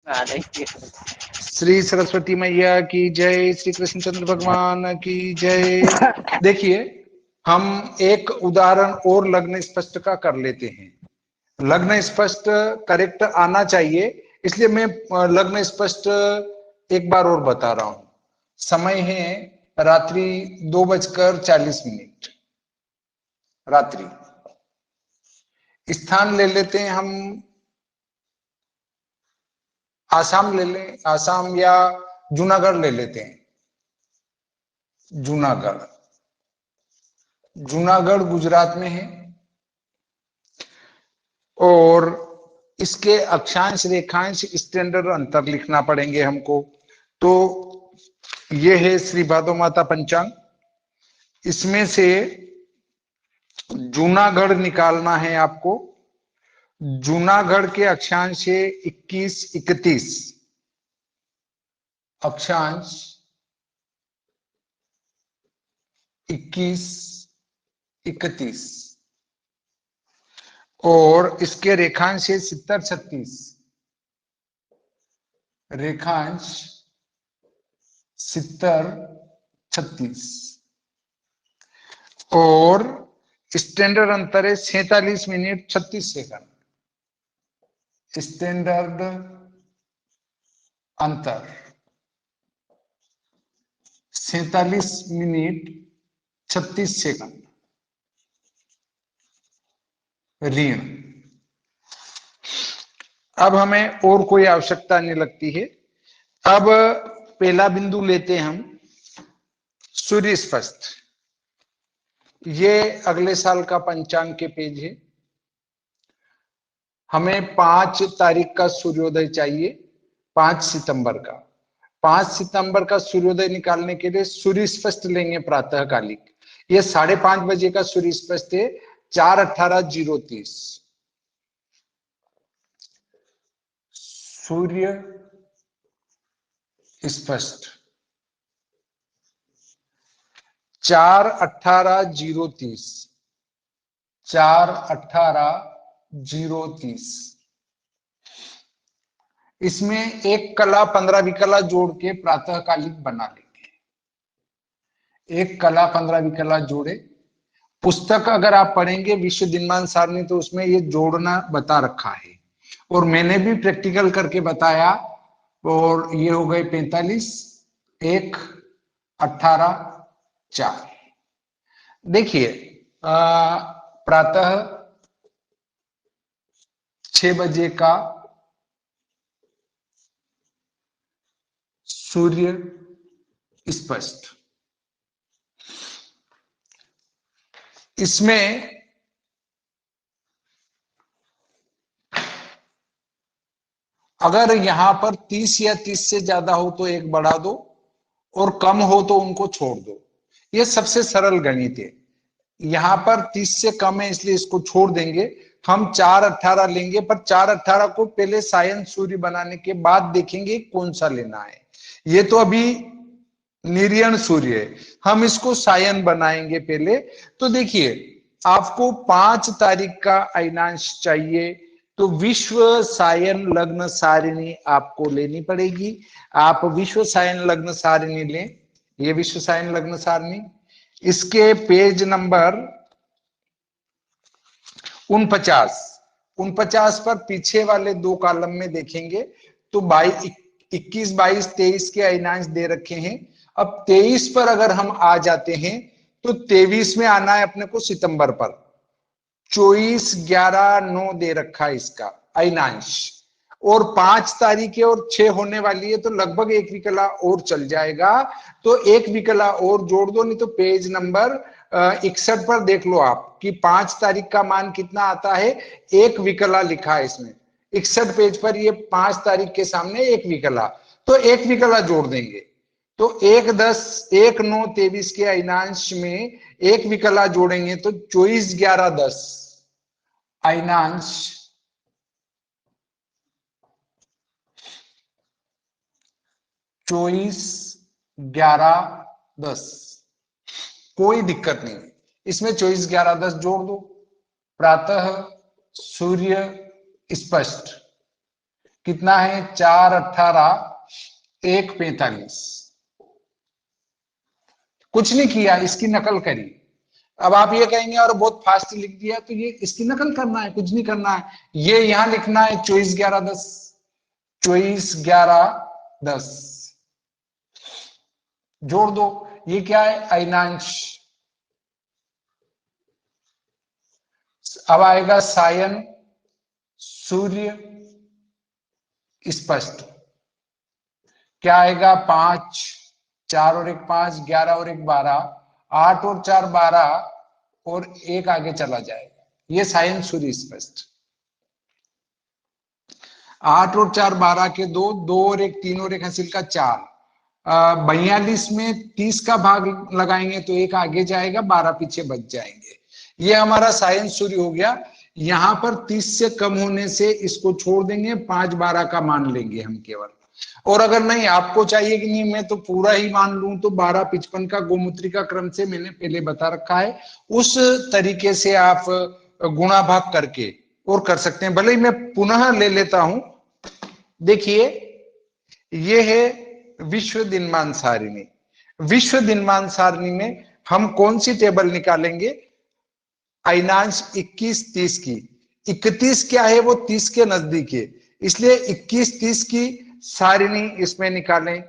देखिए। श्री सरस्वती मैया की जय, श्री कृष्णचंद्र भगवान की जय। देखिए, हम एक उदाहरण और लग्न स्पष्ट का कर लेते हैं। लग्न स्पष्ट करेक्ट आना चाहिए, इसलिए मैं लग्न स्पष्ट एक बार और बता रहा हूं। समय है रात्रि 2:40 रात्रि। स्थान ले लेते हैं हम, आसाम ले लें, आसाम या जूनागढ़ ले लेते हैं। जूनागढ़, जूनागढ़ गुजरात में है और इसके अक्षांश रेखांश स्टैंडर्ड अंतर लिखना पड़ेंगे हमको। तो ये है श्री भादो माता पंचांग, इसमें से जूनागढ़ निकालना है आपको। जूनागढ़ के अक्षांश है 21-31, अक्षांश 21-31 और इसके रेखांश है 70-36, रेखांश 70-36 और स्टैंडर्ड अंतर है 47 मिनट 36 सेकंड। स्टैंडर्ड अंतर 47 मिनट 36 सेकंड ऋण। अब हमें और कोई आवश्यकता नहीं लगती है। अब पहला बिंदु लेते हैं हम सूर्य स्पष्ट। ये अगले साल का पंचांग के पेज है। हमें 5 तारीख का सूर्योदय चाहिए, 5 सितंबर का। 5 सितंबर का सूर्योदय निकालने के लिए सूर्य स्पष्ट लेंगे प्रातःकालिक। ये 5:30 बजे का सूर्य स्पष्ट है, 4:18:30 सूर्य स्पष्ट 4:18:30, 4:18:30। इसमें 1 कला 15 विकला जोड़ के प्रातःकालिक बना लेंगे। 1 कला 15 विकला जोड़े। पुस्तक अगर आप पढ़ेंगे विश्व दिनमान सारणी, तो उसमें ये जोड़ना बता रखा है और मैंने भी प्रैक्टिकल करके बताया। और ये हो गए 45, 1, 18, 4। देखिए, प्रातः 6 बजे का सूर्य स्पष्ट। इसमें अगर यहां पर 30 या 30 से ज्यादा हो तो 1 बढ़ा दो और कम हो तो उनको छोड़ दो। ये सबसे सरल गणित है। यहां पर 30 से कम है इसलिए इसको छोड़ देंगे। हम 4:18 लेंगे, पर 4:18 को पहले सायन सूर्य बनाने के बाद देखेंगे कौन सा लेना है। ये तो अभी निर्यण सूर्य है, हम इसको सायन बनाएंगे पहले। तो देखिए, आपको 5 तारीख का अयनांश चाहिए, तो विश्व सायन लग्न सारिणी आपको लेनी पड़ेगी। आप विश्व सायन लग्न सारिणी लें, ये विश्व सायन लग्न सारिणी। इसके पेज नंबर 49 पर पीछे वाले 2 कॉलम में देखेंगे तो 21, 22, 23 के अयनांश दे रखे हैं। अब 23 पर अगर हम आ जाते हैं तो 23 में आना है अपने को सितंबर पर। 24, 11, 9 दे रखा है इसका अयनांश, और 5 तारीख और 6 होने वाली है, तो लगभग 1 विकला और चल जाएगा। तो 1 विकला और जोड़ दो, नहीं तो पेज नंबर 61 पर देख लो आप कि 5 तारीख का मान कितना आता है। 1 विकला लिखा है इसमें 61 पेज पर, ये 5 तारीख के सामने 1 विकला, तो 1 विकला जोड़ देंगे। तो 1, 10, 1, 9, 23 के अयनांश में 1 विकला जोड़ेंगे तो 24, 11, 10 अयनांश 24, 11, 10। कोई दिक्कत नहीं, इसमें 24, 11, 10 जोड़ दो। प्रातः सूर्य स्पष्ट कितना है 4 18 1 45। कुछ नहीं किया, इसकी नकल करी। अब आप ये कहेंगे और बहुत फास्ट लिख दिया, तो ये इसकी नकल करना है, कुछ नहीं करना है। ये यहां लिखना है 24 11 10, 24 11 10 जोड़ दो। ये क्या है अयनांश। अब आएगा सायन सूर्य स्पष्ट। क्या आएगा 5 4 और 1 5 11 और 1 12 8 और 4 12 और 1 आगे चला जाएगा। ये सायन सूर्य स्पष्ट। 8 और 4 12 के 2 2 और 1 3 और 1 हासिल का 4। 42 में 30 का भाग लगाएंगे तो 1 आगे जाएगा, 12 पीछे बच जाएंगे। ये हमारा सायन सूर्य हो गया। यहां पर 30 से कम होने से इसको छोड़ देंगे, 5 12 का मान लेंगे हम केवल। और अगर नहीं आपको चाहिए कि नहीं मैं तो पूरा ही मान लूं, तो 12 55 का गोमूत्री का क्रम से मैंने पहले बता रखा है, उस तरीके से आप गुणा भाग करके और कर सकते हैं। भले ही मैं पुनः ले लेता हूं। देखिए ये है विश्व दिनमान सारिणी। विश्व दिनमान सारिणी में हम कौन सी टेबल निकालेंगे, अयनांश 21 30 की। 31 क्या है, वो 30 के नजदीक है, इसलिए 21 30 की सारिणी इसमें निकालें।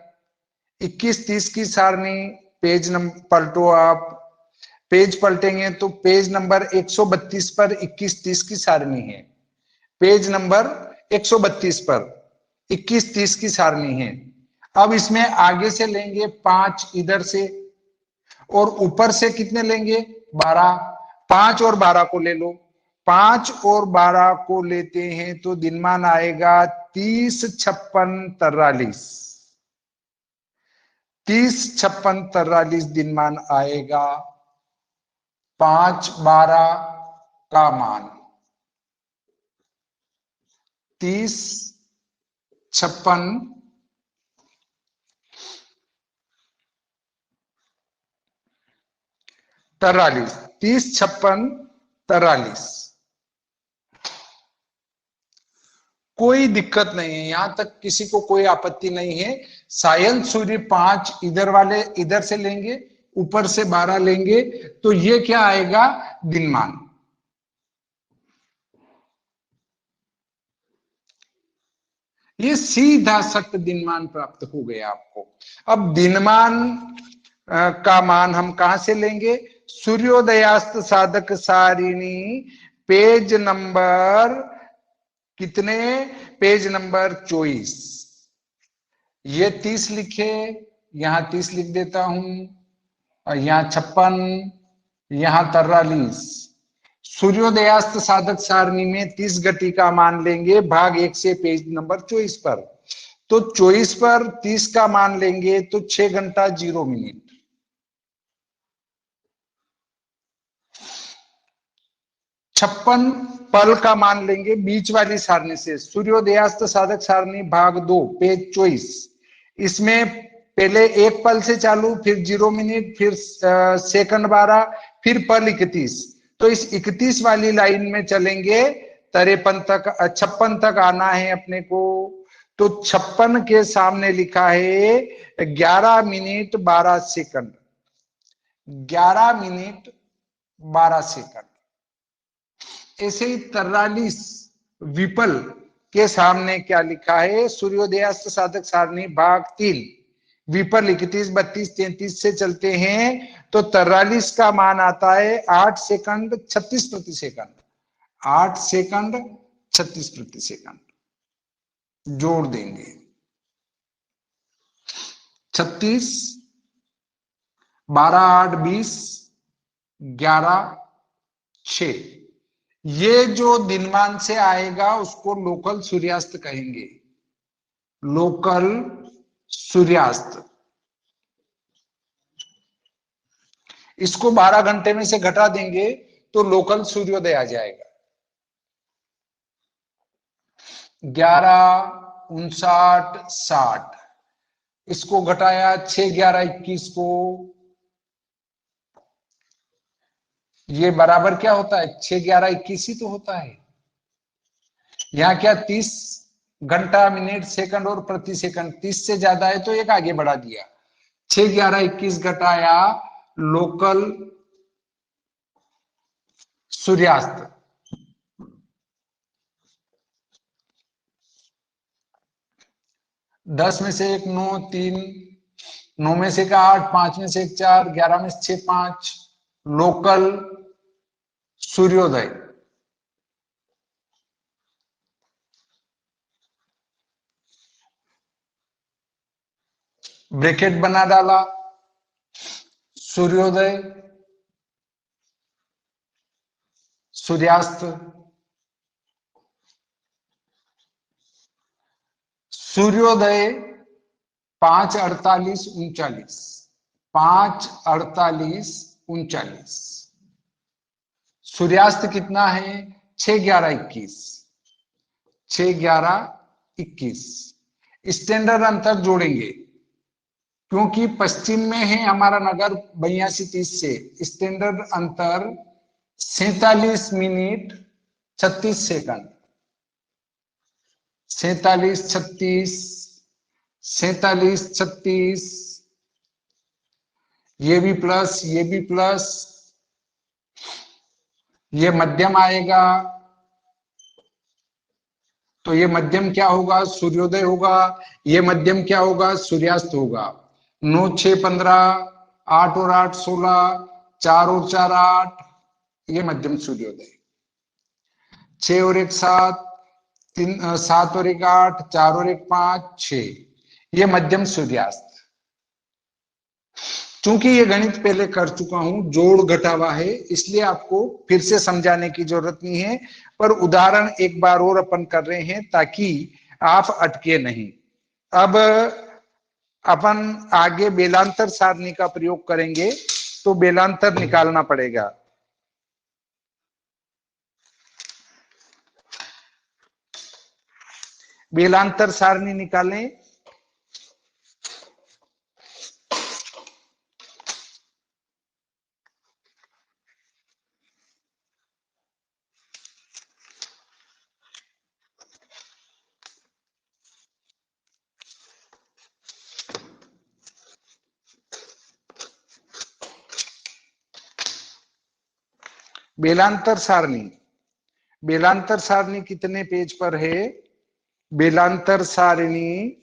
21 30 की सारणी पेज नंबर पलटो आप। पेज पलटेंगे तो पेज नंबर 132 पर 21 30 की सारणी है। पेज नंबर 132 पर 21 30 की सारणी है। अब इसमें आगे से लेंगे 5 इधर से, और ऊपर से कितने लेंगे 12। 5 और 12 को ले लो। 5 और 12 को लेते हैं तो दिनमान आएगा 30 56 43। 30 56 43 दिनमान आएगा। 5 12 का मान 30 56 43। 30 56 43। कोई दिक्कत नहीं है, यहां तक किसी को कोई आपत्ति नहीं है। सायन सूर्य 5 इधर वाले इधर से लेंगे, ऊपर से 12 लेंगे, तो ये क्या आएगा दिनमान। ये सीधा सख्त दिनमान प्राप्त हो गया आपको। अब दिनमान का मान हम कहां से लेंगे, सूर्योदयास्त साधक सारिणी पेज नंबर कितने, पेज नंबर 24। ये 30 लिखे, यहां 30 लिख देता हूं, और यहां 56, यहां 43। सूर्योदयास्त साधक सारणी में 30 गति का मान लेंगे भाग 1 से पेज नंबर 24 पर। तो 24 पर 30 का मान लेंगे तो 6 घंटा 0 मिनट। 56 पल का मान लेंगे बीच वाली सारणी से, सूर्योदयास्त साधक सारणी भाग 2 पेज 24। इसमें पहले 1 पल से चालू, फिर 0 मिनट, फिर सेकंड 12, फिर पल 31। तो इस 31 वाली लाइन में चलेंगे, 53 तक 56 तक आना है अपने को। तो 56 के सामने लिखा है 11 मिनट 12 सेकंड। 11 minute 12 second. ऐसे ही 43 विपल के सामने क्या लिखा है, सूर्योदयास्त साधक सारणी भाग 3 विपल 31 32 33 से चलते हैं तो 43 का मान आता है 8 सेकंड 36 प्रति सेकंड। 8 सेकंड 36 प्रति सेकंड जोड़ देंगे। 36 12 8 20 11 6। ये जो दिनमान से आएगा उसको लोकल सूर्यास्त कहेंगे। लोकल सूर्यास्त। इसको 12 घंटे में से घटा देंगे तो लोकल सूर्योदय आ जाएगा। 11 59 60। इसको घटाया 6 11 21 को, ये बराबर क्या होता है 6 11 21 ही तो होता है। यहां क्या 30 घंटा, मिनट, सेकंड और प्रति सेकंड 30 से ज्यादा है तो एक आगे बढ़ा दिया। 6, 11, 21 घटाया लोकल सूर्यास्त। 10 में से 1 9, 3, 9 में से 1 8, 5 में से 1 4, 11 में से 6 5, लोकल सूर्योदय। ब्रैकेट बना डाला, सूर्योदय, सूर्यास्त। सूर्योदय 5:48:39, 5:48:39। सूर्यास्त कितना है? 6:11:21, 6:11:21। स्टैंडर्ड अंतर जोड़ेंगे क्योंकि पश्चिम में है हमारा नगर 82:30 से। स्टैंडर्ड अंतर 47 मिनट 36 सेकंड, 47 36, 47 36, ये भी प्लस, ये भी प्लस, ये मध्यम आएगा तो ये मध्यम क्या होगा? सूर्योदय होगा। ये मध्यम क्या होगा? सूर्यास्त होगा। 9 6 15, 8 और 8 16, 4 और 4 8, ये मध्यम सूर्योदय। 6 और 1 7, 3 7 और 1 8, 4 और 1 5 6, ये मध्यम सूर्यास्त। चूंकि ये गणित पहले कर चुका हूं, जोड़ घटावा है, इसलिए आपको फिर से समझाने की जरूरत नहीं है, पर उदाहरण एक बार और अपन कर रहे हैं ताकि आप अटके नहीं। अब अपन आगे बेलांतर सारणी का प्रयोग करेंगे तो बेलांतर निकालना पड़ेगा। बेलांतर सारणी निकालें। बेलांतर सारणी, बेलांतर सारणी कितने पेज पर है? बेलांतर सारणी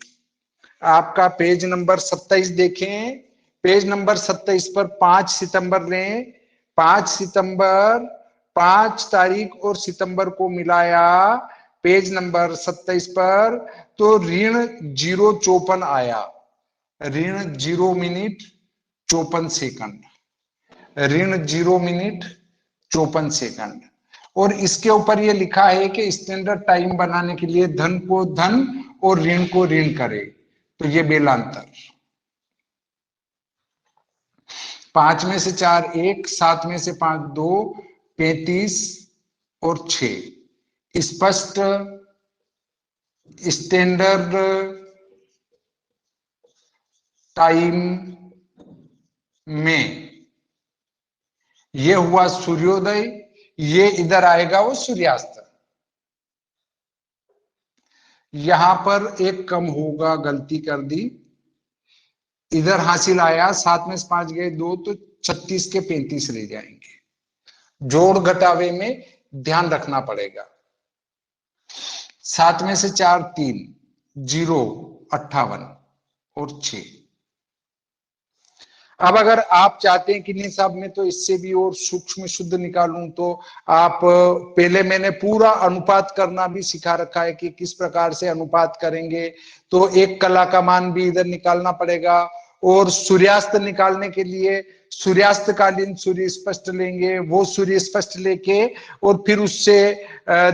आपका पेज नंबर 27 देखें। पेज नंबर 27 पर 5 सितंबर लें। 5 सितंबर, 5 तारीख और सितंबर को मिलाया पेज नंबर 27 पर तो ऋण 0:54 आया। ऋण 0 मिनट 54 सेकंड, ऋण 0 मिनट 54 सेकंड। और इसके ऊपर ये लिखा है कि स्टैंडर्ड टाइम बनाने के लिए धन को धन और ऋण को ऋण करे, तो ये बेलांतर। 5 में से 4 1, 7 में से 5 2, 35 और 6। स्पष्ट स्टैंडर्ड टाइम में ये हुआ सूर्योदय, ये इधर आएगा वो सूर्यास्त। यहां पर एक कम होगा, गलती कर दी, इधर हासिल आया 7 में से 5 गए 2 तो 36 के 35 रह जाएंगे। जोड़ घटावे में ध्यान रखना पड़ेगा। 7 में से 4 3, 0 58 और 6। अब अगर आप चाहते हैं कि नहीं साहब मैं तो इससे भी और सूक्ष्म शुद्ध निकालूं, तो आप पहले मैंने पूरा अनुपात करना भी सिखा रखा है कि किस प्रकार से अनुपात करेंगे। तो एक कला का मान भी इधर निकालना पड़ेगा और सूर्यास्त निकालने के लिए सूर्यास्त कालीन सूर्य स्पष्ट लेंगे, वो सूर्य स्पष्ट लेके और फिर उससे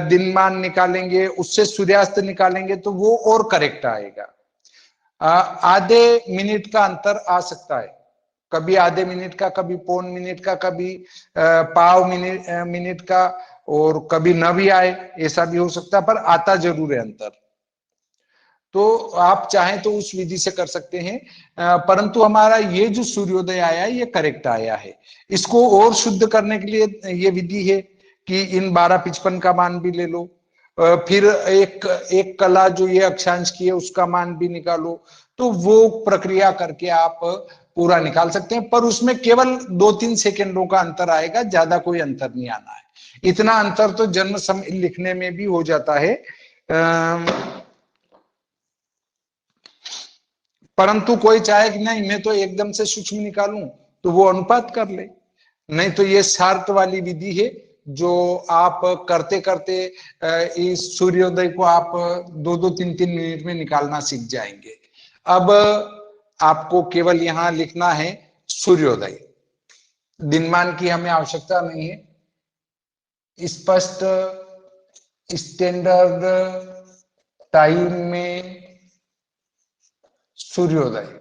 दिनमान निकालेंगे, उससे सूर्यास्त निकालेंगे तो वो और करेक्ट आएगा। आधे मिनट का अंतर आ सकता है, कभी आधे मिनट का, कभी पौन मिनट का, कभी पाव मिनट का, और कभी न भी आए, ऐसा भी हो सकता है, पर आता जरूर है अंतर। तो आप चाहें तो उस विधि से कर सकते हैं, परंतु हमारा ये जो सूर्योदय आया ये करेक्ट आया है। इसको और शुद्ध करने के लिए ये विधि है कि इन 12:55 का मान भी ले लो, फिर एक एक कला जो ये अक्षांश की है उसका मान भी निकालो, तो वो प्रक्रिया करके आप पूरा निकाल सकते हैं, पर उसमें केवल 2-3 सेकंडों का अंतर आएगा, ज्यादा कोई अंतर नहीं आना है। इतना अंतर तो जन्म समय लिखने में भी हो जाता है, परंतु कोई चाहे कि नहीं मैं तो एकदम से सूक्ष्म निकालूं, तो वो अनुपात कर ले। नहीं तो ये शार्ट वाली विधि है जो आप करते करते इस सूर्योदय को आप 2-2, 3-3 मिनट में निकालना सीख जाएंगे। अब आपको केवल यहां लिखना है सूर्योदय, दिनमान की हमें आवश्यकता नहीं है। स्पष्ट स्टैंडर्ड टाइम में सूर्योदय,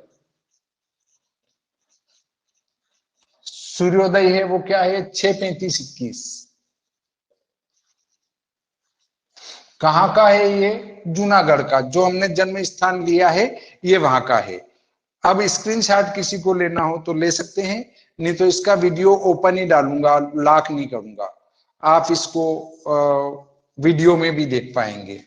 सूर्योदय है वो क्या है, 6:35-21। कहाँ का है ये, जूनागढ़ का, जो हमने जन्म स्थान लिया है ये वहां का है। अब स्क्रीनशॉट किसी को लेना हो तो ले सकते हैं, नहीं तो इसका वीडियो ओपन ही डालूंगा, लॉक नहीं करूंगा, आप इसको वीडियो में भी देख पाएंगे।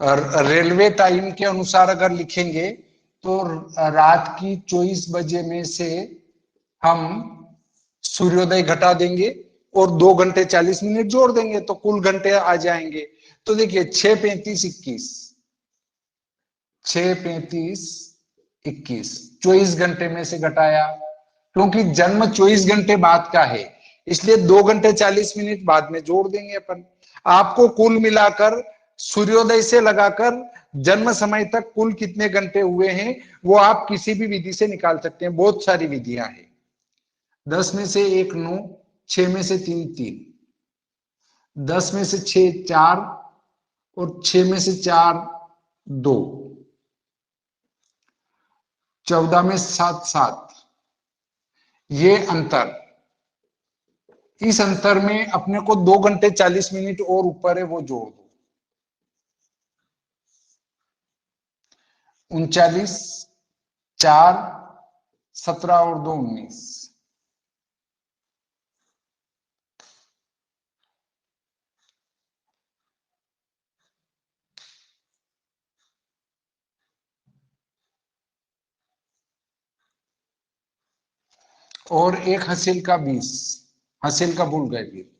और रेलवे टाइम के अनुसार अगर लिखेंगे तो रात की 24 बजे में से हम सूर्योदय घटा देंगे और 2 घंटे 40 मिनट जोड़ देंगे तो कुल घंटे आ जाएंगे। तो देखिए 6:35-21, 6:35-21, 24 घंटे में से घटाया, क्योंकि जन्म 24 घंटे बाद का है इसलिए 2 घंटे 40 मिनट बाद में जोड़ देंगे अपन। आपको कुल मिलाकर सूर्योदय से लगाकर जन्म समय तक कुल कितने घंटे हुए हैं वो आप किसी भी विधि से निकाल सकते हैं, बहुत सारी विधियां हैं। 10 में से 1 9, 6 में से 3 3, 10 में से 6 4 और 6 में से 4 2, 14 में 7 7। ये अंतर, इस अंतर में अपने को 2 घंटे 40 मिनट और ऊपर है वो जोड़ दो, 39 4 17 और 2 19। और एक हासिल का 20, हासिल का भूल गए फिर,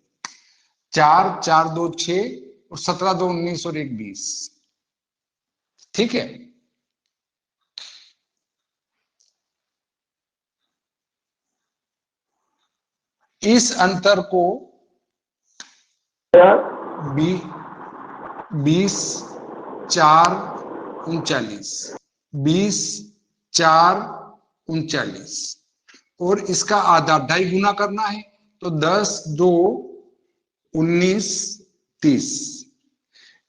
4 4 2 6 और 17 2 19 और 1 20। ठीक है, इस अंतर को 20 4 39, 20 4 39 और इसका आधा 2.5 गुना करना है तो 10 2 19 30।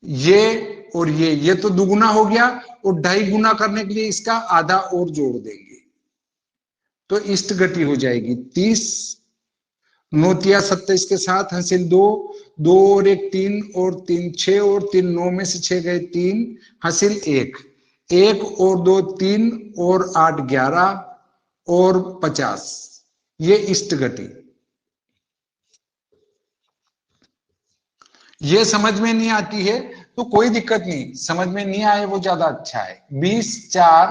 ये और ये तो दुगुना हो गया और 2.5 गुना करने के लिए इसका आधा और जोड़ देंगे तो इष्ट गति हो जाएगी 30। 9 तिया 27 के साथ हासिल 2 2 और 1 3 और 3 6 और 3 9 में से 6 गए 3, हासिल 1 1 और 2 3 और 8 11 और 50। ये इष्ट गति। ये समझ में नहीं आती है तो कोई दिक्कत नहीं, समझ में नहीं आए वो ज्यादा अच्छा है। 20 4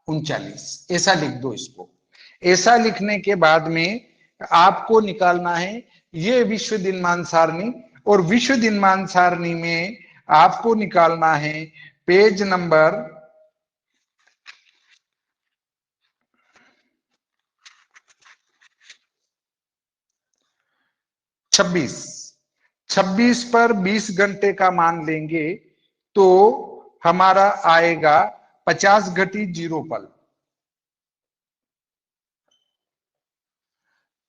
39 ऐसा लिख दो इसको। ऐसा लिखने के बाद में आपको निकालना है ये विश्व दिनमान सारणी, और विश्व दिनमान सारणी में आपको निकालना है पेज नंबर 26। 26 पर 20 घंटे का मान लेंगे तो हमारा आएगा 50 घटी 0 पल।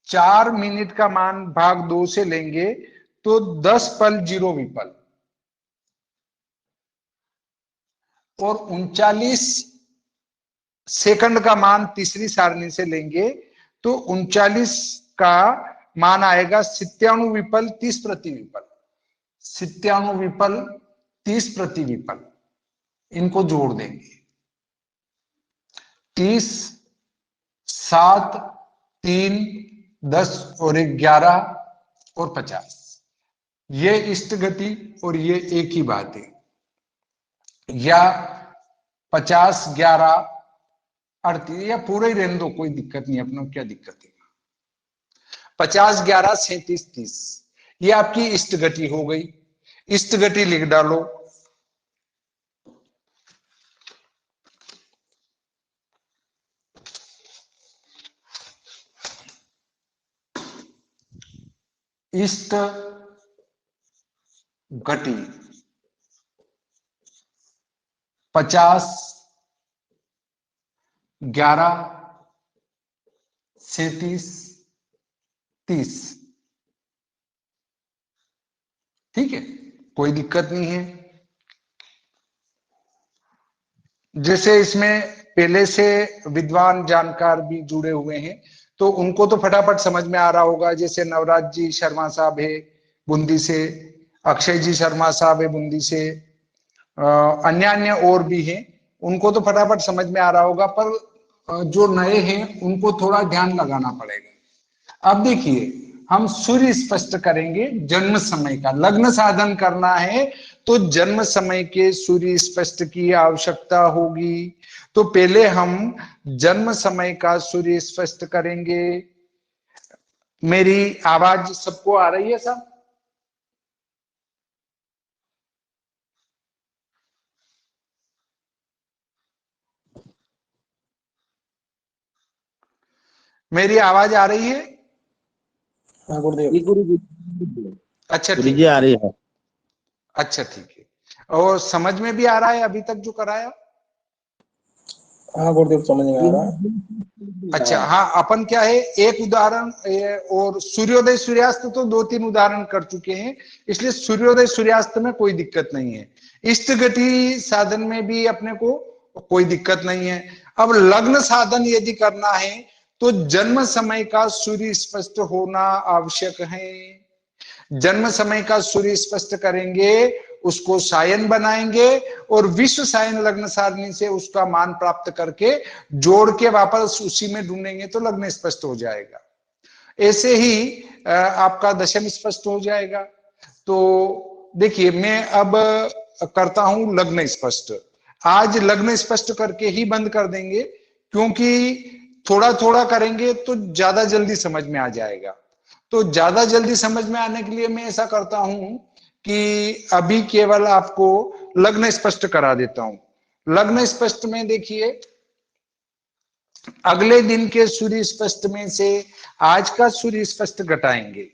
4 मिनट का मान भाग 2 से लेंगे तो 10 पल 0 विपल, और 39 सेकंड का मान तीसरी सारणी से लेंगे तो 39 का मान आएगा 97 विपल 30 प्रति विपल, 97 विपल 30 प्रति विपल, इनको जोड़ देंगे। 30, 7, 3, 10 और 11 और 50, ये इष्ट गति और ये एक ही बात है। या 50, 11, 38 या पूरा ही रहने दो, कोई दिक्कत नहीं, अपना क्या दिक्कत है। 50, 11, 37, 30, ये आपकी इष्ट गति हो गई। इष्ट गति लिख डालो। इष्ट गति 50, 11, 37, 30, ठीक है, कोई दिक्कत नहीं है। जैसे इसमें पहले से विद्वान जानकार भी जुड़े हुए हैं, तो उनको तो फटाफट समझ में आ रहा होगा। जैसे नवराज जी शर्मा साहब है बूंदी से, अक्षय जी शर्मा साहब है बूंदी से, अन्य अन्य और भी हैं, उनको तो फटाफट समझ में आ रहा होगा, पर जो नए हैं उनको थोड़ा ध्यान लगाना पड़ेगा। अब देखिए, हम सूर्य स्पष्ट करेंगे जन्म समय का, लग्न साधन करना है तो जन्म समय के सूर्य स्पष्ट की आवश्यकता होगी। तो पहले हम जन्म समय का सूर्य स्पष्ट करेंगे। मेरी आवाज सबको आ रही है साहब? मेरी आवाज आ रही है? हाँ गुरुदेव। अच्छा ठीक है, आ रही है। अच्छा ठीक है। और समझ में भी आ रहा है अभी तक जो कराया? हाँ गुरुदेव, समझ में आ रहा है। अच्छा हाँ, अपन क्या है, एक उदाहरण और सूर्योदय सूर्यास्त तो 2-3 उदाहरण कर चुके हैं, इसलिए सूर्योदय सूर्यास्त में कोई दिक्कत नहीं है। इष्ट गति साधन में भी अपने को कोई दिक्कत नहीं है। अब लग्न साधन यदि करना है तो जन्म समय का सूर्य स्पष्ट होना आवश्यक है। जन्म समय का सूर्य स्पष्ट करेंगे, उसको सायन बनाएंगे और विश्व सायन लग्न सारणी से उसका मान प्राप्त करके जोड़ के वापस उसी में ढूंढेंगे तो लग्न स्पष्ट हो जाएगा। ऐसे ही आपका दशम स्पष्ट हो जाएगा। तो देखिए, मैं अब करता हूं लग्न स्पष्ट। आज लग्न स्पष्ट करके ही बंद कर देंगे, क्योंकि थोड़ा थोड़ा करेंगे तो ज्यादा जल्दी समझ में आ जाएगा। तो ज्यादा जल्दी समझ में आने के लिए मैं ऐसा करता हूं कि अभी केवल आपको लग्न स्पष्ट करा देता हूं। लग्न स्पष्ट में देखिए, अगले दिन के सूर्य स्पष्ट में से आज का सूर्य स्पष्ट घटाएंगे।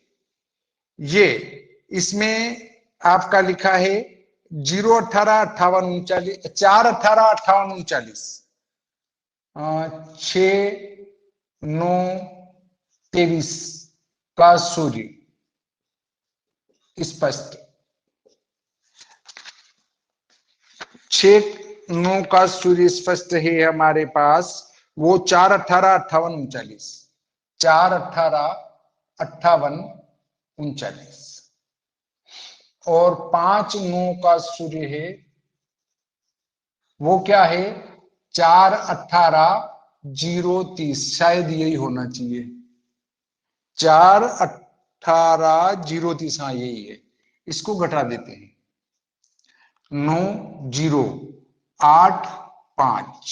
ये इसमें आपका लिखा है 0-18-58-39, 4-18-58-39, 6-9-23 का सूर्य स्पष्ट, 6-9 का सूर्य स्पष्ट है हमारे पास, वो 4-18-58-39, 4-18-58-39 और 5-9 का सूर्य है, वो क्या है, 4-18-0-30, शायद यही होना चाहिए, 4-18-0-30, हाँ यही है। इसको घटा देते हैं, 9-0-8-5,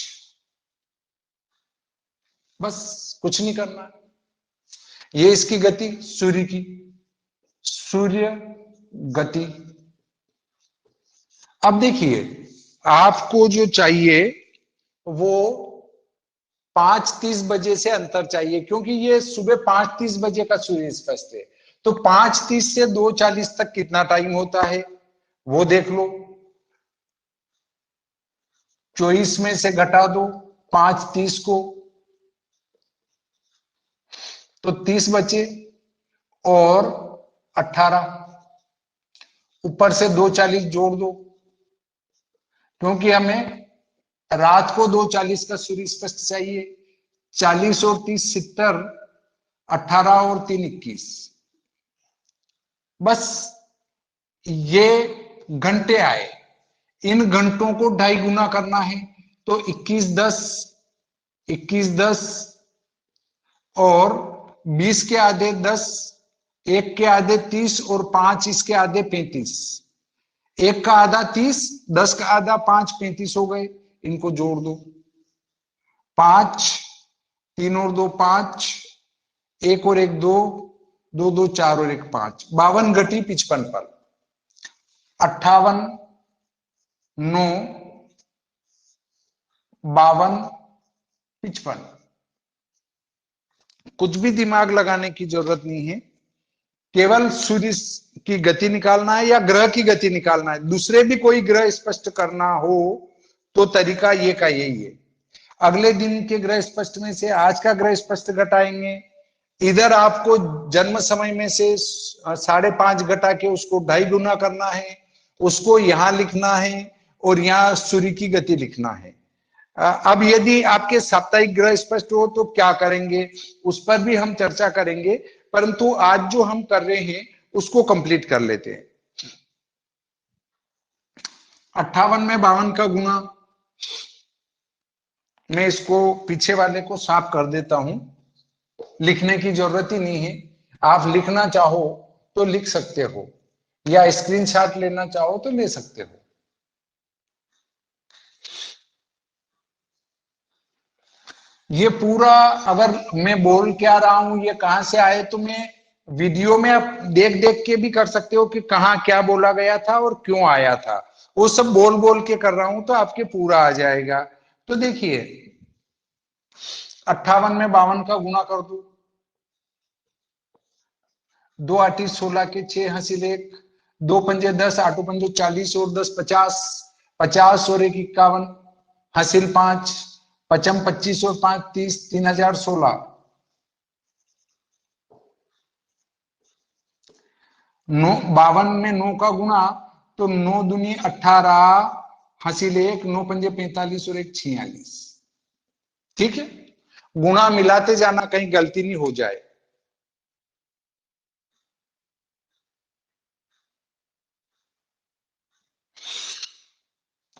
बस कुछ नहीं करना। ये इसकी गति, सूर्य की, सूर्य गति। अब देखिए, आपको जो चाहिए वो 5:30 बजे से अंतर चाहिए, क्योंकि ये सुबह 5:30 बजे का सूर्य स्पष्ट है। तो 5:30 से 2:40 तक कितना टाइम होता है वो देख लो। 24 में से घटा दो 5:30 को, तो 30 बचे और 18, ऊपर से 2:40 जोड़ दो, क्योंकि हमें रात को 2:40 का सूर्य स्पष्ट चाहिए। 40 और 30 70, 18 और 3 21। बस ये घंटे आए, इन घंटों को 2.5 गुना करना है, तो 21 10 और 20 के आधे 10, 1 के आधे 30 और 5 इसके आधे 35। 1 का आधा 30, 10 का आधा 5, 35 हो गए। इनको जोड़ दो, 5, 3 और 2 5, 1 और 1 2, 2 2 4 और 1 5, 52 घटी 55 पर। 58 9 52 55। कुछ भी दिमाग लगाने की जरूरत नहीं है, केवल सूर्य की गति निकालना है या ग्रह की गति निकालना है। दूसरे भी कोई ग्रह स्पष्ट करना हो तो तरीका ये का यही है। अगले दिन के ग्रह स्पष्ट में से आज का ग्रह स्पष्ट घटाएंगे। इधर आपको जन्म समय में से 5.5 घटा के उसको 2.5 गुना करना है, उसको यहां लिखना है और यहां सूर्य की गति लिखना है। अब यदि आपके साप्ताहिक ग्रह स्पष्ट हो तो क्या करेंगे, उस पर भी हम चर्चा करेंगे, परंतु आज जो हम कर रहे हैं उसको कंप्लीट कर लेते हैं। 58 में 52 का गुणा, मैं इसको पीछे वाले को साफ कर देता हूं, लिखने की जरूरत ही नहीं है। आप लिखना चाहो तो लिख सकते हो या स्क्रीनशॉट लेना चाहो तो ले सकते हो। ये पूरा अगर मैं बोल क्या रहा हूं ये कहां से आए, तो मैं वीडियो में आप देख देख के भी कर सकते हो कि कहाँ क्या बोला गया था और क्यों आया था। वो सब बोल बोल के कर रहा हूं तो आपके पूरा आ जाएगा। तो देखिए 58 में 52 का गुणा कर दो, 2 8 16 के 6 हासिल 1, 2 पंजे 10, 8 पंजे 40 और 10 50, 50 और 1 51 हासिल 5, 55 25 और 5 30, 3016। 9 52 में 9 का गुणा, तो 9 दूनी 18 हासिल 1, 9 पंजे 45 और 1 46। ठीक है, गुणा मिलाते जाना कहीं गलती नहीं हो जाए।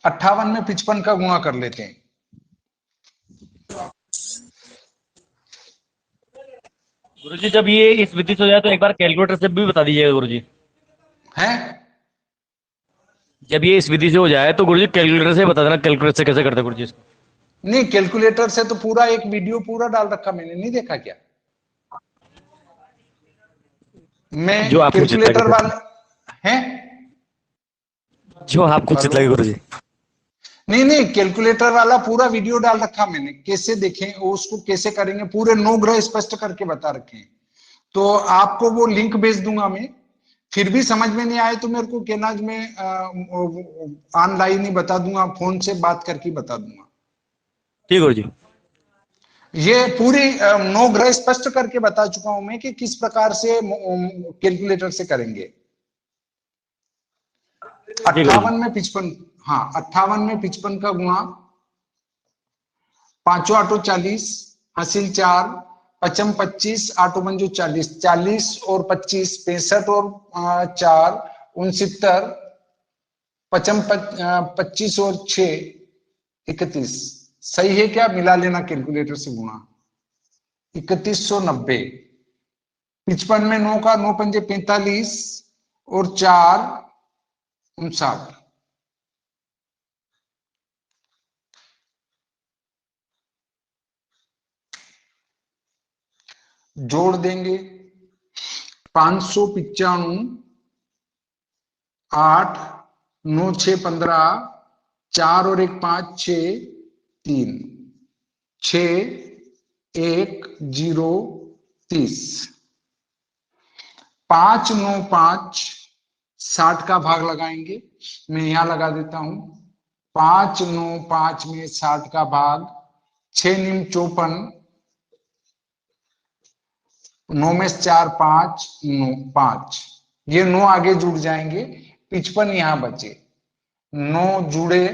अट्ठावन में 55 का गुणा कर लेते हैं। गुरुजी जब ये इस विधि से हो जाए तो एक बार कैलकुलेटर से भी बता दीजिएगा गुरुजी। हैं, जब ये इस विधि से हो जाए तो गुरुजी कैलकुलेटर से बता देना, कैलकुलेटर से कैसे करते हैं गुरुजी इसको। नहीं कैलकुलेटर से तो पूरा एक वीडियो पूरा डाल रखा, मैंने नहीं देखा क्या? मैं जो आपको उचित लगे कैलकुलेटर सर, वाला है, जो आपको उचित हेलो, लगे गुरुजी। नहीं नहीं कैलकुलेटर वाला पूरा वीडियो डाल रखा मैंने, कैसे देखें उसको, कैसे करेंगे, पूरे 9 ग्रह स्पष्ट करके बता रखे हैं। तो आपको वो लिंक भेज दूंगा मैं। फिर भी समझ में नहीं आए तो मेरे को कहना, मैं ऑनलाइन ही बता दूंगा, फोन से बात करके बता दूंगा। ठीक गुरुजी। ये पूरी 9 ग्रह स्पष्ट करके बता चुका हूं मैं कि किस प्रकार से कैलकुलेटर से करेंगे। 58 में 55, हाँ 58 में 55 का गुणा, 5 8 40 हासिल 4, 55 25, 8 पंजो 40, 40 और 25 65 और 4 69, 55 25 और 6 31। सही है क्या? मिला लेना कैलकुलेटर से गुणा, 3190। 55 में 9 का 9 पंजे 45 और 4 59। जोड़ देंगे 595, 8 9 6 15, 4 और 1 5 6 3 6 1 0 30। 5 9 5 60 का भाग लगाएंगे, मैं यहां लगा देता हूं। 5 9 5 में 60 का भाग, 6 निम 54, 9 में 4 5 9 5, ये 9 आगे जुड़ जाएंगे, 55 यहां बचे, 9 जुड़े,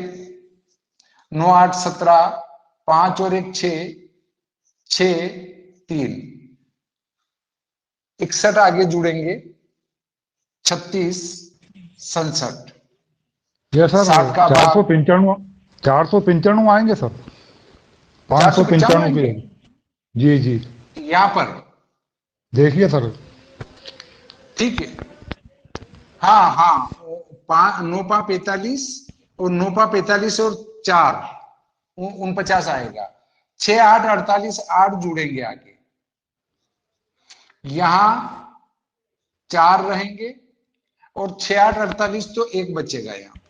9 8 17, 5 और 1 6 6 3, 61 आगे जुड़ेंगे, 36, 67, ये सर 60 का भाग 495 आएंगे सर, 595 आएंगे भी। जी जी, यहां पर देखिए सर। ठीक है। हाँ हाँ, 9 5 45 और 9 5 45 और 4 49 आएगा। 6 8 48, 8 जुड़ेंगे आगे, यहां 4 रहेंगे और 6 8 48 तो 1 बचेगा यहां पे।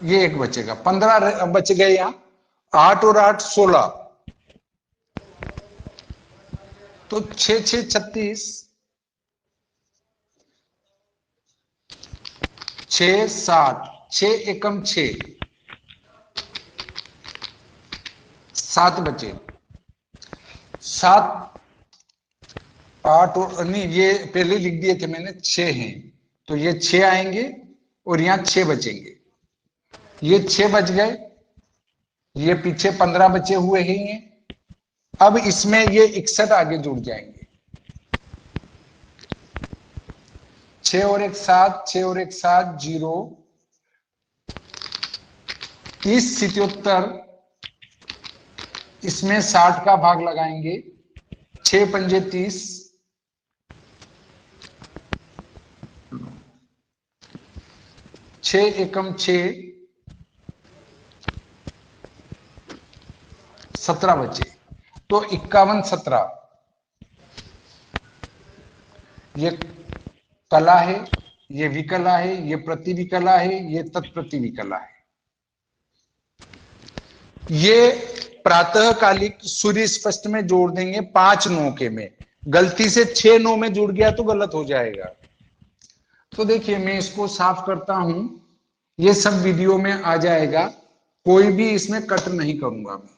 ये 1 बचेगा, 15 बच गए यहां। 8 और 8 16, तो 6 6 36, 6 7, 6 एकम 6, 7 बचे। 7 8 और नहीं, ये पहले लिख दिए थे मैंने, 6 हैं, तो ये 6 आएंगे और यहां 6 बचेंगे। ये 6 बच गए, ये पीछे 15 बचे हुए ही हैं। अब इसमें ये 61 आगे जुड़ जाएंगे, 6 और 1 7, 6 और 1 7 0, 30 77, इसमें 60 का भाग लगाएंगे, 6 पंजे 30, 6 एकम 6, 17 बचे, तो 51 17। ये कला है, ये विकला है, ये प्रतिविकला है, ये तत्प्रतिविकला है। ये प्रातःकालिक सूर्य स्पष्ट में जोड़ देंगे 5 9 में। गलती से 6 9 में जुड़ गया तो गलत हो जाएगा। तो देखिए मैं इसको साफ करता हूं, ये सब वीडियो में आ जाएगा, कोई भी इसमें कट नहीं करूंगा मैं।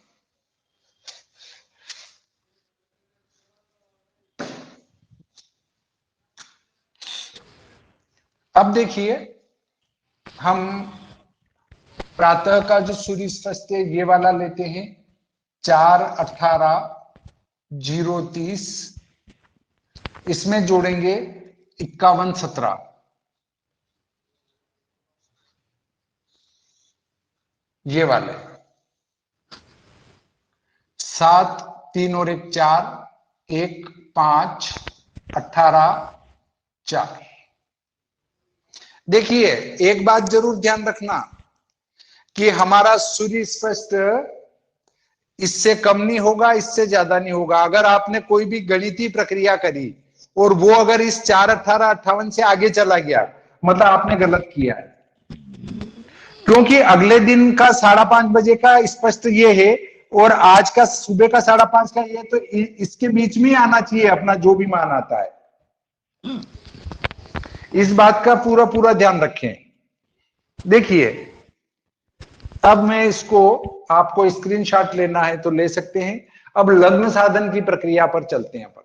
अब देखिए हम प्रातः का जो सूर्य स्पष्ट है ये वाला लेते हैं, 4 18 0 30, इसमें जोड़ेंगे 51 17, ये वाले 7 3 और 1 4, 1 5 18 4। देखिए एक बात जरूर ध्यान रखना कि हमारा सूर्य स्पष्ट इससे कम नहीं होगा, इससे ज्यादा नहीं होगा। अगर आपने कोई भी गणितीय प्रक्रिया करी और वो अगर इस 4 18 58 से आगे चला गया, मतलब आपने गलत किया है, क्योंकि अगले दिन का 5:30 बजे का स्पष्ट ये है और आज का सुबह का 5:30 का ये, तो इसके बीच में आना चाहिए अपना जो भी मान आता है। इस बात का पूरा पूरा ध्यान रखें। देखिए अब मैं इसको, आपको स्क्रीनशॉट लेना है तो ले सकते हैं। अब लग्न साधन की प्रक्रिया पर चलते हैं अपन।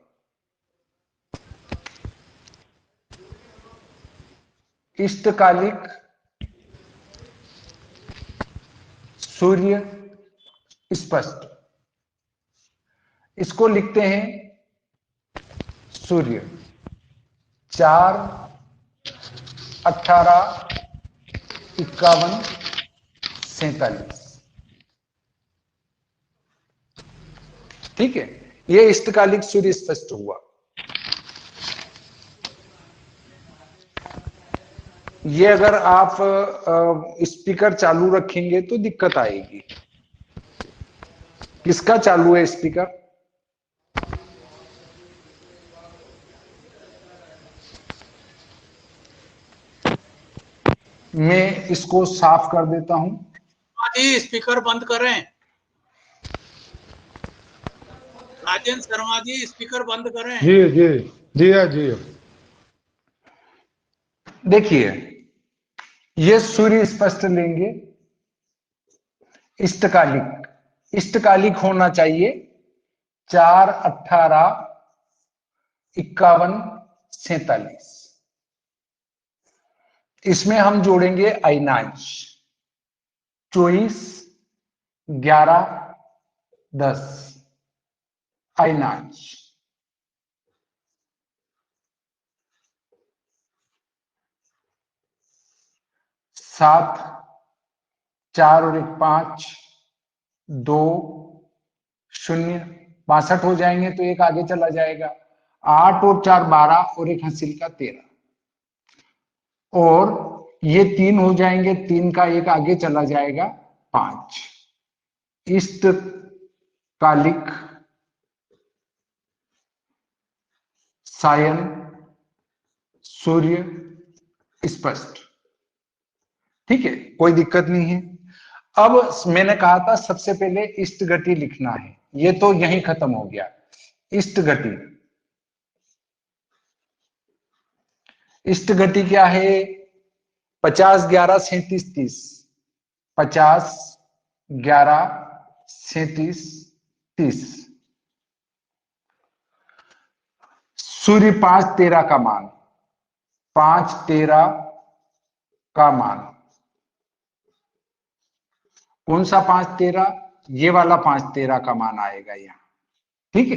इष्टकालिक सूर्य स्पष्ट, इसको लिखते हैं सूर्य 4 18 51 47। ठीक है, यह इष्टकालिक सूर्य स्पष्ट हुआ। ये अगर आप स्पीकर चालू रखेंगे तो दिक्कत आएगी। किसका चालू है स्पीकर? मैं इसको साफ कर देता हूं। जी स्पीकर बंद करें। राजेंद्र शर्मा जी स्पीकर बंद करें। जी जी जी जी। देखिए ये सूर्य स्पष्ट लेंगे, इष्टकालिक, इष्टकालिक होना चाहिए 4 18 51 47। इसमें हम जोड़ेंगे अयनांश 24, 11, 10 अयनांश। 7, 4 और 1 5, 2 0 62 हो जाएंगे तो एक आगे चला जाएगा। 8 और 4 12 और एक हासिल का 13 और ये 3 हो जाएंगे, 3 का एक आगे चला जाएगा 5। इष्ट कालिक सायन सूर्य स्पष्ट। ठीक है, कोई दिक्कत नहीं है। अब मैंने कहा था सबसे पहले इष्ट गति लिखना है, ये तो यही खत्म हो गया। इष्ट गति, इष्ट गति क्या है? 50 11 37 30, 50 11 37 30। सूर्य 5 13 का मान, 5 13 का मान। कौन सा 5 13? ये वाला 5 13 का मान आएगा यहाँ। ठीक है,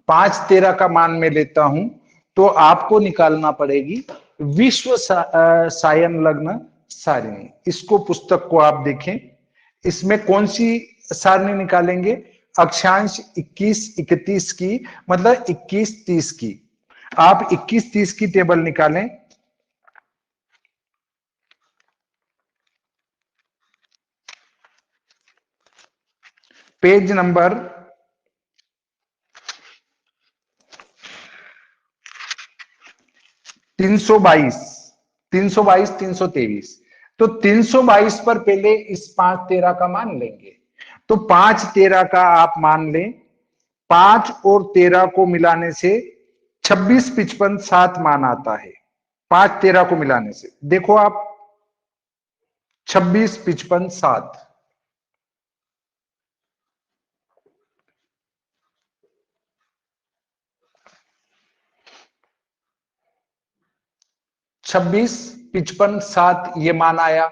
5 13 का मान में लेता हूं तो आपको निकालना पड़ेगी विश्व सायन लग्न सारिणी। इसको पुस्तक को आप देखें, इसमें कौन सी सारणी निकालेंगे? अक्षांश 21 31 की, मतलब 21 30 की। आप 21 30 की टेबल निकालें। Page number 322, 322 323। तो 322 पर पहले इस 5 13 का मान लेंगे। तो 5 13 का आप मान लें, 5 और 13 को मिलाने से 26 55 7 मान आता है। 5 13 को मिलाने से देखो आप, 26 55 7। छब्बीस 55 7 ये मान आया।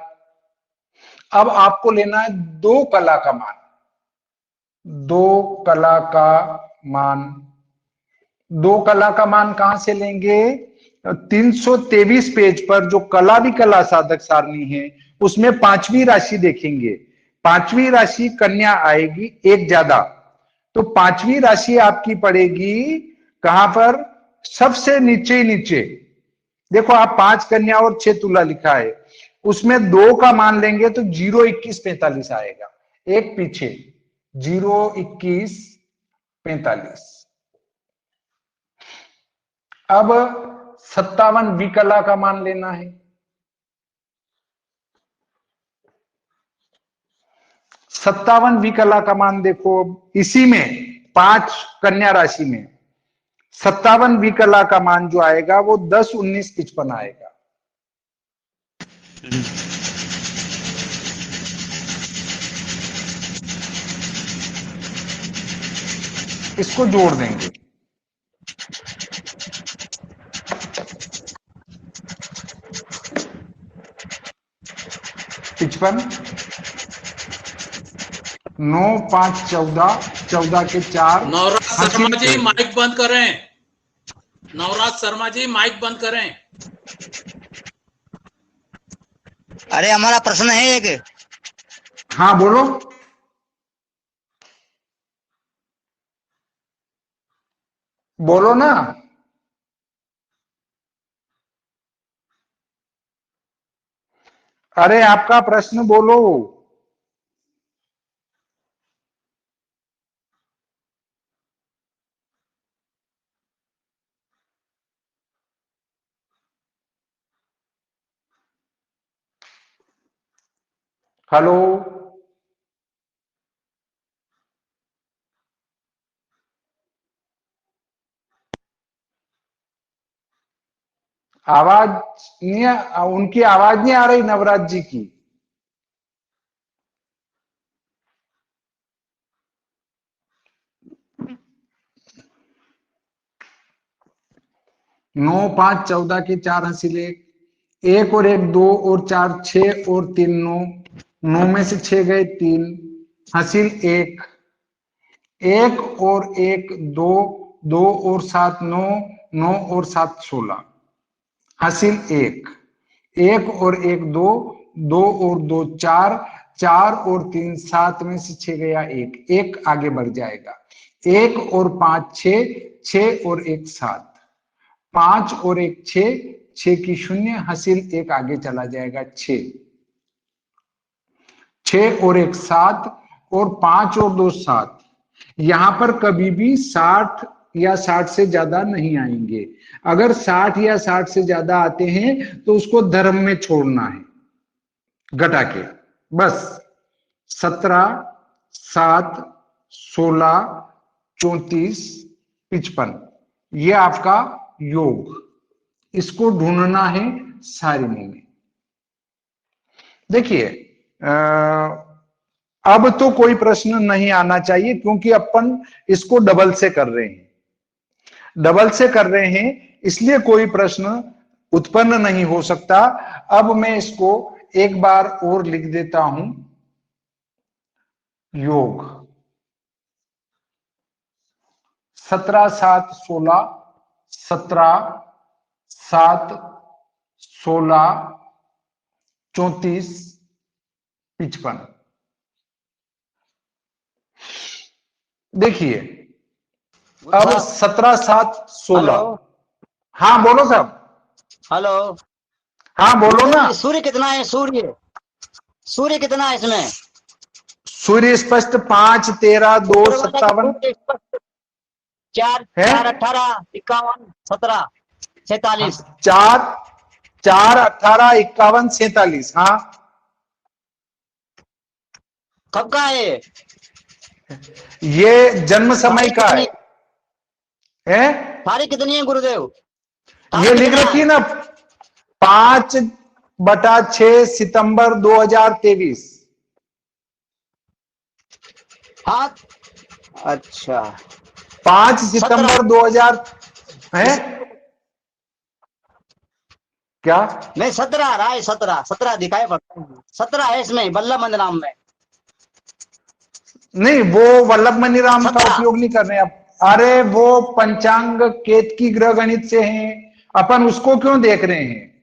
अब आपको लेना है दो कला का मान, दो कला का मान। दो कला का मान कहां से लेंगे? 323 पेज पर जो कला विकला साधक सारणी है उसमें पांचवी राशि देखेंगे। पांचवी राशि कन्या आएगी, एक ज्यादा। तो पांचवी राशि आपकी पड़ेगी कहां पर? सबसे नीचे ही नीचे देखो आप, 5 कन्या और 6 तुला लिखा है, उसमें 2 का मान लेंगे तो 0 21 45 आएगा। एक पीछे 0 21 45। अब 57 विकला का मान लेना है। 57 विकला का मान देखो, इसी में 5 कन्या राशि में 57 विकला का मान जो आएगा वो 10 19 55 आएगा। इसको जोड़ देंगे। पिचपन 9 5 14, 14 के 4। नवराज शर्मा जी माइक बंद करें। नवराज शर्मा जी माइक बंद करें। अरे हमारा प्रश्न है एक। हाँ बोलो। बोलो ना। अरे आपका प्रश्न बोलो। हेलो, आवाज नहीं, उनकी आवाज नहीं आ रही नवराज जी की। नौ 5 14 के 4 हसीले, एक और एक 2 और 4 6 और 3 9, 9 में से 6 गए 3, हासिल 1, 1 और 1 2, 2 और 7 9, 9 और 7 16, हासिल 1, 1 और 1 2, 2 और 2 4, 4 और 3 7 में से 6 गया 1, 1 आगे बढ़ जाएगा, 1 और 5 6, 6 और 1 7, 5 और 1 6, 6 की 0, हासिल 1 आगे चला जाएगा 6, 6 और 1 7 और 5 और 2 7, यहां पर कभी भी 60 या 60 से ज्यादा नहीं आएंगे। अगर 60 या 60 से ज्यादा आते हैं तो उसको धर्म में छोड़ना है घटा के, बस 17 7 16 34 55, ये आपका योग, इसको ढूंढना है सारिणी में। देखिए अब तो कोई प्रश्न नहीं आना चाहिए क्योंकि अपन इसको डबल से कर रहे हैं, डबल से कर रहे हैं इसलिए कोई प्रश्न उत्पन्न नहीं हो सकता। अब मैं इसको एक बार और लिख देता हूं, योग 17 7 16, 17 7 16 34 55। देखिए अब 17 7 16, हाँ बोलो साहब, हेलो। हाँ बोलो ना। सूर्य कितना है? सूर्य कितना है इसमें? सूर्य स्पष्ट 5 13 2 57 4 है? 4 18 51 17 47। 4 4 18 51 47, हाँ कब का है ये जन्म समय का है, तारीख कितनी है गुरुदेव? ये लिख रखी है ना 5/6 सितंबर 2023। हाँ अच्छा 5 सितंबर 2000 है क्या? मैं 17 आ रहा है, 17 दिखाई पड़ता है, 17 है इसमें बल्लभ मंद नाम में। नहीं वो वल्लभ मनी राम का 17 उपयोग नहीं कर रहे हैं आप, अरे वो पंचांग केतकी ग्रह गणित से हैं, अपन उसको क्यों देख रहे हैं?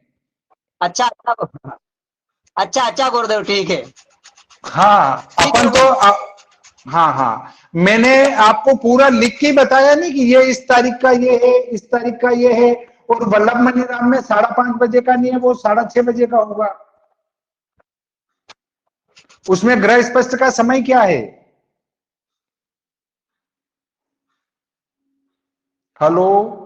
अच्छा अच्छा गुरुदेव ठीक है। हाँ अपन तो हाँ हाँ मैंने आपको पूरा लिख के बताया नहीं कि ये इस तारीख का ये है, इस तारीख का ये है, और वल्लभ मनी राम में 5:30 बजे का नहीं है, वो 6:30 बजे का होगा। उसमें ग्रह स्पष्ट का समय क्या है? हेलो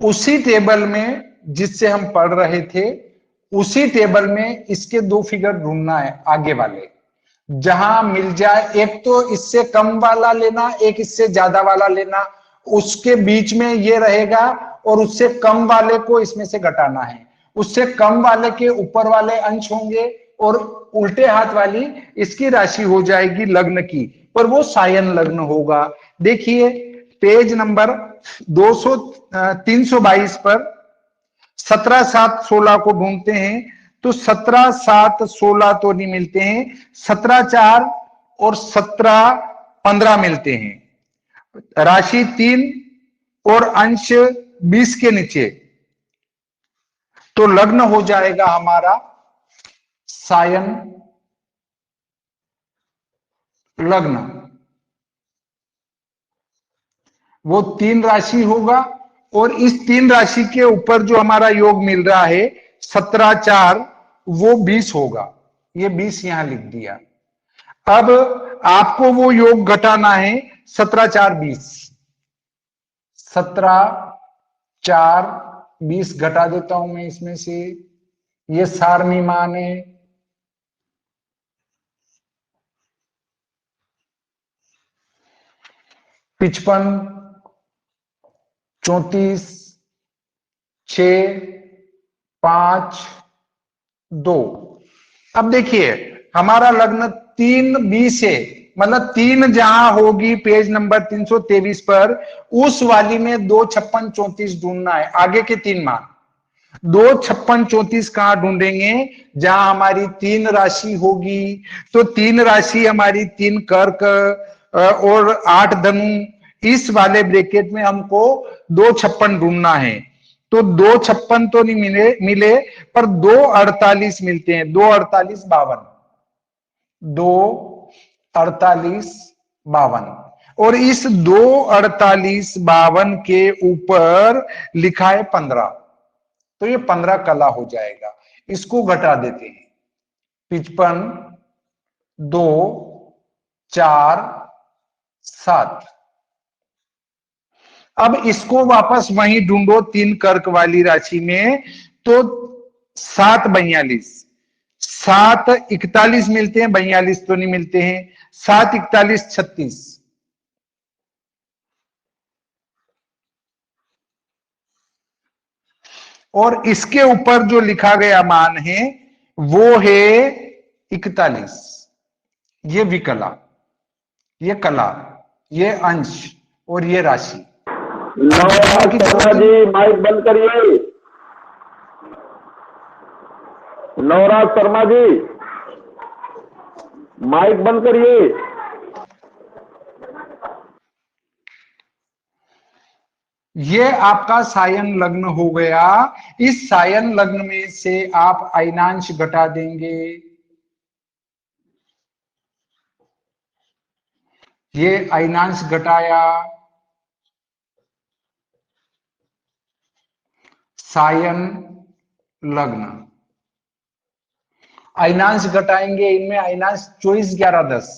उसी टेबल में जिससे हम पढ़ रहे थे, उसी टेबल में इसके 2 फिगर ढूंढना है आगे वाले, जहां मिल जाए, एक तो इससे कम वाला लेना, एक इससे ज्यादा वाला लेना, उसके बीच में ये रहेगा और उससे कम वाले को इसमें से घटाना है, उससे कम वाले के ऊपर वाले अंश होंगे और उल्टे हाथ वाली इसकी राशि हो जाएगी लग्न की, पर वो सायन लग्न होगा। देखिए पेज नंबर 322 पर 17 7 16 को ढूंढते हैं तो 17 7 16 तो नहीं मिलते हैं, 17 4 और 17 15 मिलते हैं, राशि 3 और अंश 20 के नीचे, तो लग्न हो जाएगा हमारा सायन लग्न। वो 3 राशि होगा और इस 3 राशि के ऊपर जो हमारा योग मिल रहा है 17 4, वो 20 होगा, ये 20 यहां लिख दिया। अब आपको वो योग घटाना है 17 4 20, 17 4 20 घटा देता हूं मैं इसमें से, ये सारणी मान है, पिचपन 34 6 5 2। अब देखिए हमारा लग्न 3 20 है, मतलब 3 जहां होगी पेज नंबर 323 पर, उस वाली में 2 56 34 ढूंढना है। आगे के 3 मान 2 56 34 कहां ढूंढेंगे? जहां हमारी 3 राशि होगी। तो 3 राशि हमारी 3 कर्क और 8 धनु, इस वाले ब्रैकेट में हमको 2 56 ढूंढना है। तो 2 56 तो नहीं मिले पर 2 48 मिलते हैं। 2 48 52, 2 48 52, और इस 2 48 52 के ऊपर लिखा है 15, तो ये 15 कला हो जाएगा। इसको घटा देते हैं। 55, 2, 4, 7। अब इसको वापस वहीं ढूंढो 3 कर्क वाली राशि में, तो 7 42, 7 41 मिलते हैं, 42 तो नहीं मिलते हैं। 7 41 36, और इसके ऊपर जो लिखा गया मान है वो है 41। ये विकला, ये कला, ये अंश और ये राशि। नवराज शर्मा जी माइक बंद करिए। नवराज शर्मा जी माइक बंद करिए। ये आपका सायन लग्न हो गया। इस सायन लग्न में से आप अयनांश घटा देंगे। ये अयनांश घटाया, सायन लग्न, अयनांश घटाएंगे। इनमें अयनांश 24 11 10,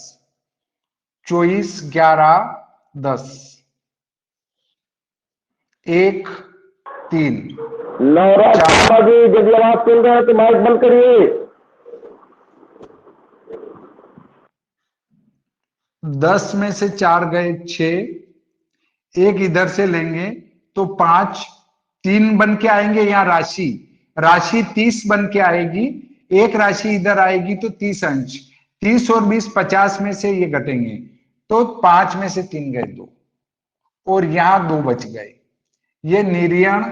24 11 10, 1 3। नवराज शर्मा जी यदि आवाज सुन रहे हैं तो माइक बंद करिए। 10 में से 4 गए 6, 1 इधर से लेंगे तो 5, 3 बन के आएंगे। यहां राशि, राशि 30 बन के आएगी। एक राशि इधर आएगी तो 30 अंश, 30 और 20 50 में से ये घटेंगे, तो 5 में से 3 गए 2, और यहां 2 बच गए। ये निर्यण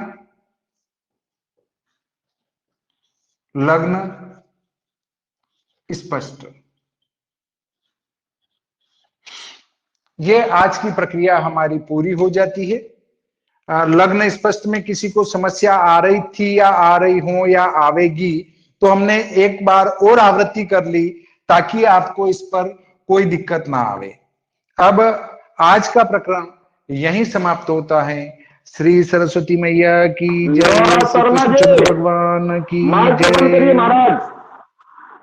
लग्न स्पष्ट। ये आज की प्रक्रिया हमारी पूरी हो जाती है। लग्न स्पष्ट में किसी को समस्या आ रही थी या आ रही हो या आवेगी, तो हमने एक बार और आवृत्ति कर ली ताकि आपको इस पर कोई दिक्कत ना आवे। अब आज का प्रकरण यहीं समाप्त होता है। श्री सरस्वती मैया की जय, नवराज श्री शर्मा कृष्ण जी भगवान की माइक बंद करिए जय। महाराज।